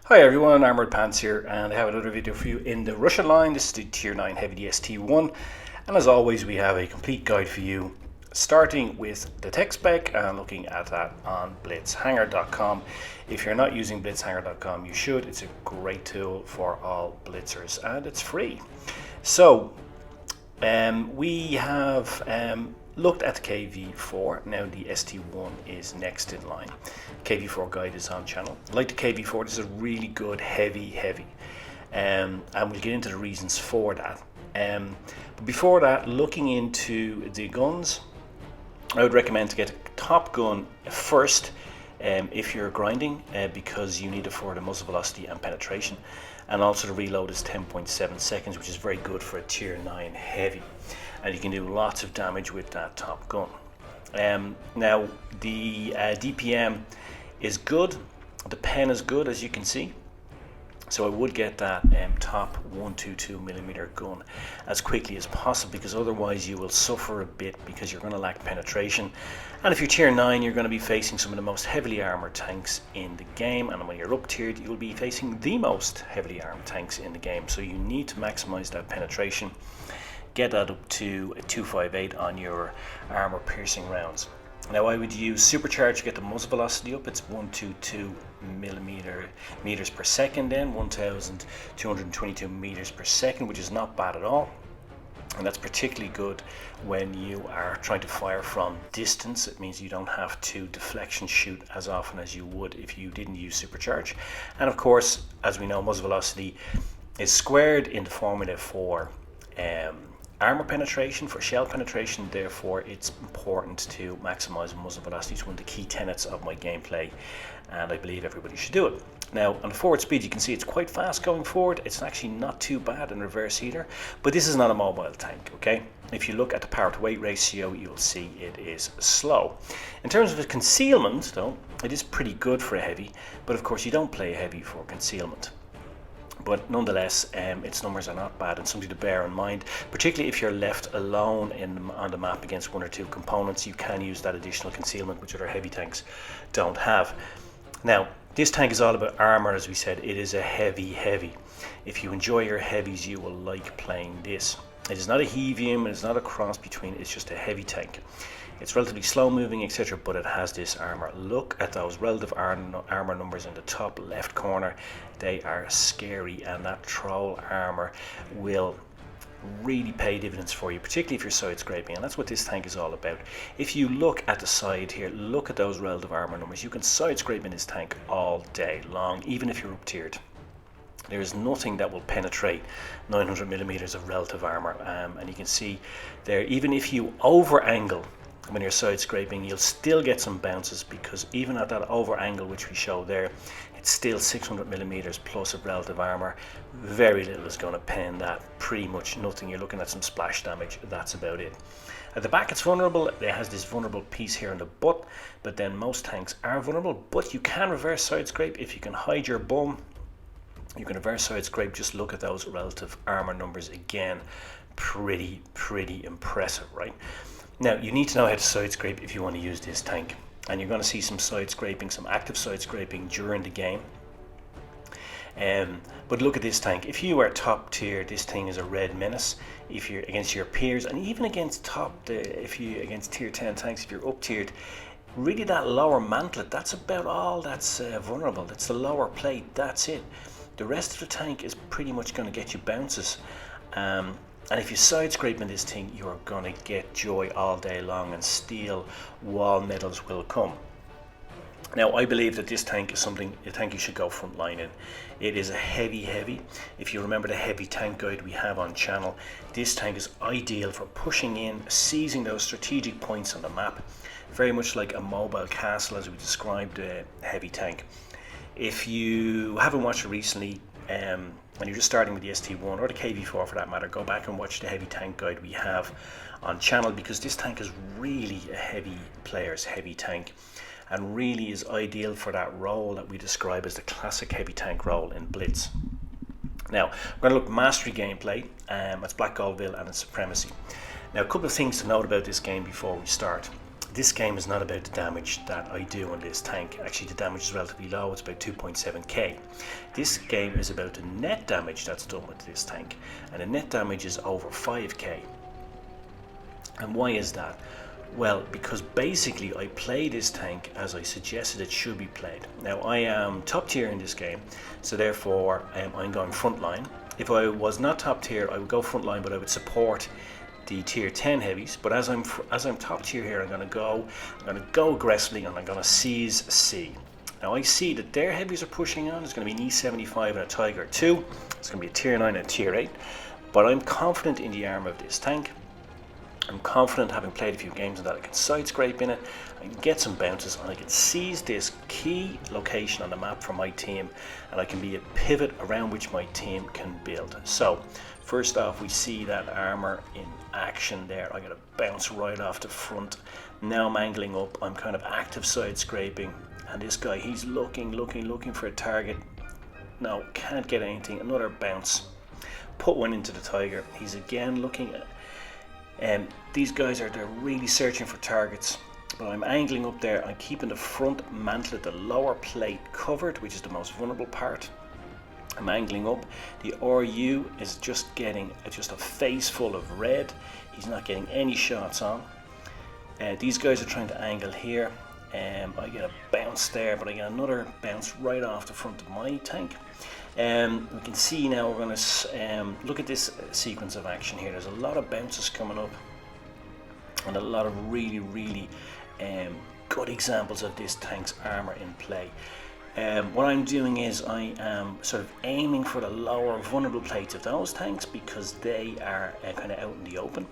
Hi everyone, Armoured Pants here, and I have another video for you in the Russian line. This is the Tier 9 Heavy ST-1, and as always we have a complete guide for you, starting with the tech spec and looking at that on blitzhanger.com. If you're not using blitzhanger.com, you should. It's a great tool for all blitzers and it's free. So we have looked at the KV4. Now the ST1 is next in line. KV4 guide is on channel. Like the KV4, this is a really good heavy, and we'll get into the reasons for that. But before that, looking into the guns, I would recommend to get a top gun first if you're grinding, because you need it for the muzzle velocity and penetration, and also the reload is 10.7 seconds, which is very good for a Tier 9 heavy, and you can do lots of damage with that top gun. Now the DPM is good, the pen is good, as you can see, so I would get that top 122mm gun as quickly as possible, because otherwise you will suffer a bit because you're going to lack penetration. And if you're Tier 9, you're going to be facing some of the most heavily armored tanks in the game, and when you're up tiered you'll be facing the most heavily armed tanks in the game, so you need to maximize that penetration. Get that up to 258 on your armor piercing rounds. Now I would use supercharge to get the muzzle velocity up. It's 122 meters per second, then 1222 meters per second, which is not bad at all. And that's particularly good when you are trying to fire from distance. It means you don't have to deflection shoot as often as you would if you didn't use supercharge. And of course, as we know, muzzle velocity is squared in the formula for armor penetration, for shell penetration. Therefore it's important to maximize muzzle velocity. It's one of the key tenets of my gameplay, and I believe everybody should do it. Now on the forward speed, you can see it's quite fast going forward. It's actually not too bad in reverse either, but this is not a mobile tank, okay? If you look at the power to weight ratio, you'll see it is slow. In terms of the concealment though, it is pretty good for a heavy, but of course you don't play a heavy for concealment. But nonetheless, its numbers are not bad, and something to bear in mind, particularly if you're left alone on the map against one or two components. You can use that additional concealment, which other heavy tanks don't have. Now this tank is all about armor. As we said, it is a heavy. If you enjoy your heavies, you will like playing this. It is not a heavium, it's not a cross between, it's just a heavy tank. It's relatively slow moving, etc., but it has this armor. Look at those relative armor numbers in the top left corner. They are scary, and that troll armor will really pay dividends for you, particularly if you're side scraping, and that's what this tank is all about. If you look at the side here, look at those relative armor numbers. You can side scrape in this tank all day long, even if you're up tiered. There is nothing that will penetrate 900mm of relative armor, and you can see there, even if you over angle when you're side scraping, you'll still get some bounces, because even at that over angle which we show there, it's still 600mm plus of relative armor. Very little is going to pen that, pretty much nothing. You're looking at some splash damage, that's about it. At the back it's vulnerable. It has this vulnerable piece here in the butt, but then most tanks are vulnerable. But you can reverse side scrape if you can hide your bum. You can reverse side scrape. Just look at those relative armor numbers again. Pretty impressive, right? Now you need to know how to side scrape if you want to use this tank, and you're going to see some side scraping, some active side scraping during the game. But look at this tank. If you are top tier, this thing is a red menace. If you're against your peers, and even against against tier 10 tanks, if you're up tiered, really that lower mantlet, that's about all that's vulnerable. That's the lower plate, that's it. The rest of the tank is pretty much going to get you bounces. And if you side scrape in this thing, you're going to get joy all day long, and steel wall medals will come. Now I believe that this tank is a tank you should go front line in. It is a heavy. If you remember the heavy tank guide we have on channel, this tank is ideal for pushing in, seizing those strategic points on the map. Very much like a mobile castle, as we described a heavy tank. If you haven't watched it recently, when you're just starting with the ST-1 or the KV4 for that matter, go back and watch the heavy tank guide we have on channel, because this tank is really a heavy player's heavy tank, and really is ideal for that role that we describe as the classic heavy tank role in Blitz. Now we're going to look mastery gameplay. It's Black Goldville and its supremacy. Now a couple of things to note about this game before we start. This game is not about the damage that I do on this tank. Actually, the damage is relatively low, it's about 2.7k. This game is about the net damage that's done with this tank, and the net damage is over 5k. And why is that? Well, because basically I play this tank as I suggested it should be played. Now, I am top tier in this game, so therefore I'm going front line. If I was not top tier, I would go front line, but I would support the tier 10 heavies. But as I'm top tier here, I'm going to go aggressively, and I'm going to seize C. Now I see that their heavies are pushing on. It's going to be an E75 and a Tiger 2. It's going to be a tier 9 and a tier 8. But I'm confident in the armor of this tank. I'm confident, having played a few games, that I can side scrape in it, I can get some bounces, and I can seize this key location on the map for my team, and I can be a pivot around which my team can build. So first off, we see that armor in action there. I got to bounce right off the front. Now I'm angling up, I'm kind of active side scraping, and this guy, he's looking for a target. No, can't get anything. Another bounce, put one into the Tiger. He's again looking at, these guys they're really searching for targets, but I'm angling up there. I'm keeping the front mantlet, the lower plate covered, which is the most vulnerable part. I'm angling up. The RU is just getting just a face full of red. He's not getting any shots on. These guys are trying to angle here. I get a bounce there, but I get another bounce right off the front of my tank. We can see now we're going to look at this sequence of action here. There's a lot of bounces coming up, and a lot of really good examples of this tank's armor in play. What I'm doing is I am sort of aiming for the lower vulnerable plates of those tanks, because they are kind of out in the open.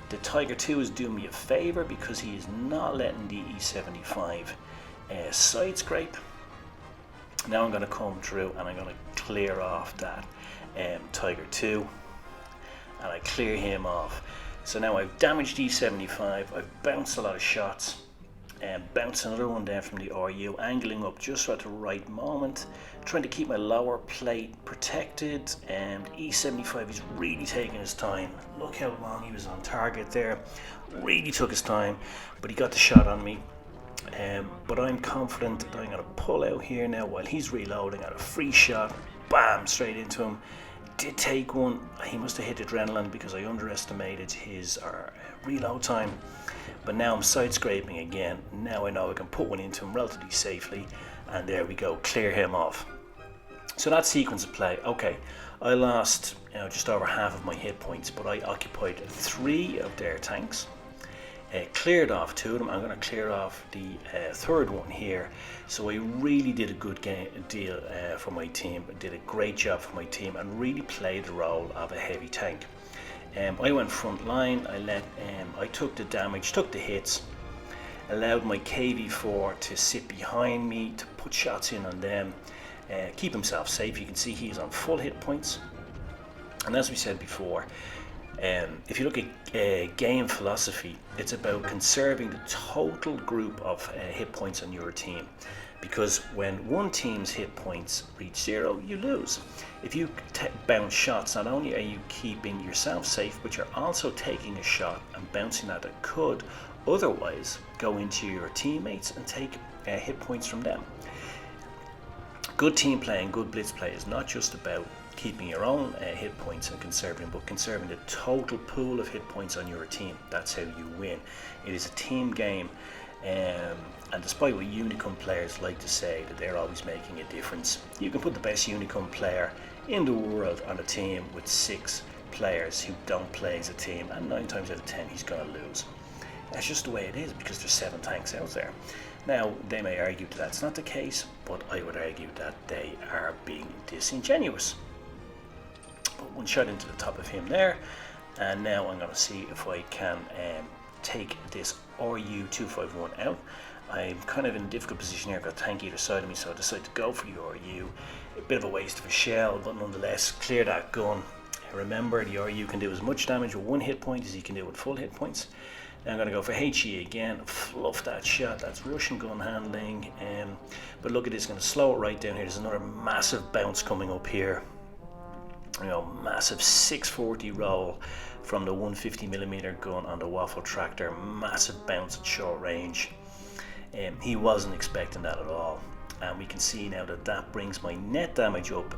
The Tiger 2 is doing me a favor because he is not letting the E75 side scrape. Now I'm going to come through and I'm going to clear off that Tiger 2, and I clear him off. So now I've damaged E75, I've bounced a lot of shots, and bounced another one down from the RU, angling up just at the right moment, trying to keep my lower plate protected. And E75 is really taking his time. Look how long he was on target there, really took his time, but he got the shot on me. But I'm confident that I'm going to pull out here now while he's reloading. At a free shot, bam, straight into him. Did take one. He must have hit adrenaline because I underestimated his reload time. But now I'm side scraping again. Now I know I can put one into him relatively safely, and there we go, clear him off. So that sequence of play, okay, I lost just over half of my hit points, but I occupied 3 of their tanks. Cleared off 2 of them. I'm going to clear off the third one here. So I really did a good deal for my team. I did a great job for my team and really played the role of a heavy tank. I went front line. I took the damage, took the hits, allowed my KV4 to sit behind me to put shots in on them, keep himself safe. You can see he's on full hit points. And as we said before, if you look at game philosophy, it's about conserving the total group of hit points on your team, because when one team's hit points reach 0, you lose. If you bounce shots, not only are you keeping yourself safe, but you're also taking a shot and bouncing that could otherwise go into your teammates and take hit points from them. Good team play and good blitz play is not just about keeping your own hit points and conserving, but conserving the total pool of hit points on your team. That's how you win. It is a team game, and despite what Unicum players like to say, that they're always making a difference, you can put the best Unicum player in the world on a team with 6 players who don't play as a team, and 9 times out of 10 he's going to lose. That's just the way it is, because there's 7 tanks out there. Now, they may argue that that's not the case, but I would argue that they are being disingenuous. Put one shot into the top of him there, and now I'm going to see if I can take this RU251 out. I'm kind of in a difficult position here. I've got a tank either side of me, so I decided to go for the RU. A bit of a waste of a shell, but nonetheless, clear that gun. Remember, the RU can do as much damage with 1 hit point as he can do with full hit points. Now I'm going to go for HE again, fluff that shot. That's Russian gun handling. But look at this, going to slow it right down here. There's another massive bounce coming up here. Massive 640 roll from the 150mm gun on the waffle tractor, massive bounce at short range. He wasn't expecting that at all, and we can see now that that brings my net damage up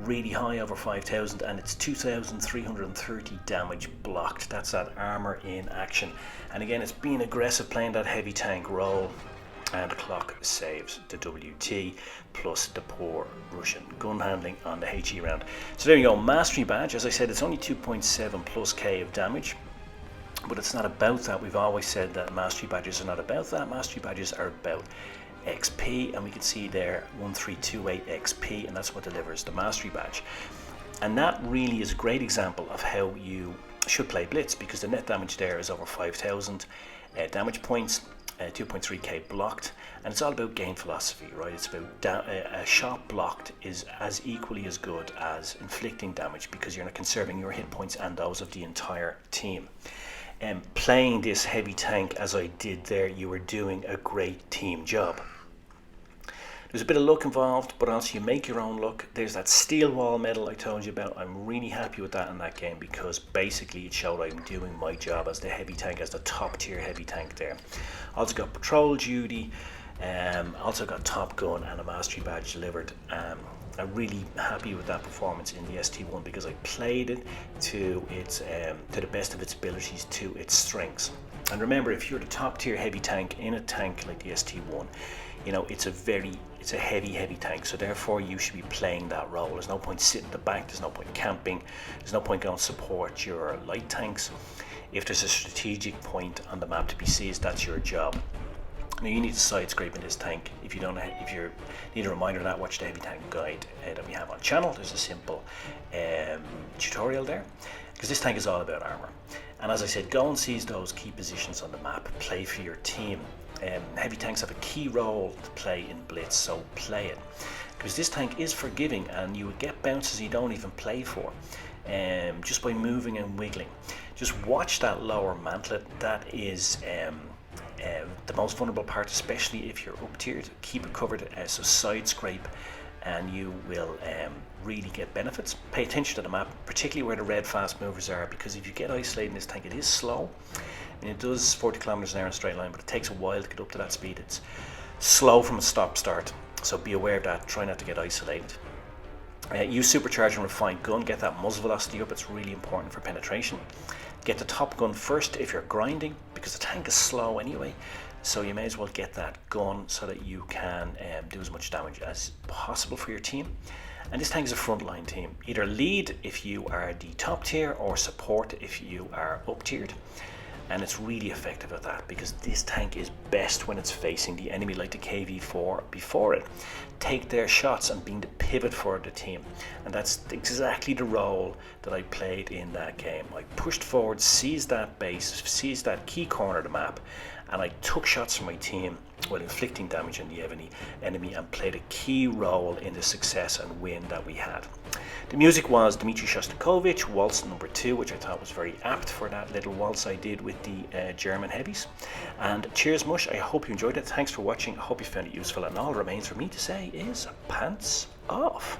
really high, over 5,000, and it's 2,330 damage blocked. That's that armour in action. And again, it's being aggressive, playing that heavy tank role, and the clock saves the WT plus the poor Russian gun handling on the HE round. So there you go, mastery badge. As I said, it's only 2.7 plus K of damage, but it's not about that. We've always said that mastery badges are not about that. Mastery badges are about XP, and we can see there 1328 XP, and that's what delivers the mastery badge. And that really is a great example of how you should play Blitz, because the net damage there is over 5,000 damage points, 2.3k blocked, and it's all about game philosophy, right? It's about a shot blocked is as equally as good as inflicting damage, because you're not conserving your hit points and those of the entire team. Playing this heavy tank as I did there, you were doing a great team job. There's a bit of luck involved, but also you make your own luck. There's that steel wall medal I told you about. I'm really happy with that in that game, because basically it showed I'm doing my job as the heavy tank, as the top tier heavy tank there. Also got patrol duty, also got top gun and a mastery badge delivered. I'm really happy with that performance in the ST-1, because I played it to its to the best of its abilities, to its strengths. And remember, if you're the top tier heavy tank in a tank like the ST-1, you know, it's a heavy tank, so therefore you should be playing that role. There's no point sitting at the back, there's no point camping, there's no point going to support your light tanks. If there's a strategic point on the map to be seized, that's your job. Now you need to side scrape in this tank. If you need a reminder of that, watch the heavy tank guide that we have on channel. There's a simple tutorial there, because this tank is all about armour. And as I said, go and seize those key positions on the map, play for your team. Heavy tanks have a key role to play in Blitz, so play it, because this tank is forgiving, and you would get bounces you don't even play for, just by moving and wiggling. Just watch that lower mantlet. That is the most vulnerable part, especially if you're up tiered. Keep it covered, so side scrape, and you will really get benefits. Pay attention to the map, particularly where the red fast movers are, because if you get isolated in this tank, it is slow. I mean, it does 40 kilometers an hour in a straight line, but it takes a while to get up to that speed. It's slow from a stop start, so be aware of that. Try not to get isolated. Use supercharge and refined gun. Get that muzzle velocity up. It's really important for penetration. Get the top gun first if you're grinding, because the tank is slow anyway, so you may as well get that gun so that you can do as much damage as possible for your team. And this tank is a frontline team. Either lead if you are the top tier, or support if you are up tiered. And it's really effective at that, because this tank is best when it's facing the enemy, like the KV-4 before it. Take their shots and being the pivot for the team. And that's exactly the role that I played in that game. I pushed forward, seized that base, seized that key corner of the map, and I took shots from my team while inflicting damage on the enemy, and played a key role in the success and win that we had. The music was Dmitri Shostakovich, Waltz number 2, which I thought was very apt for that little waltz I did with the German heavies. And cheers, Mush. I hope you enjoyed it. Thanks for watching. I hope you found it useful. And all remains for me to say is pants off.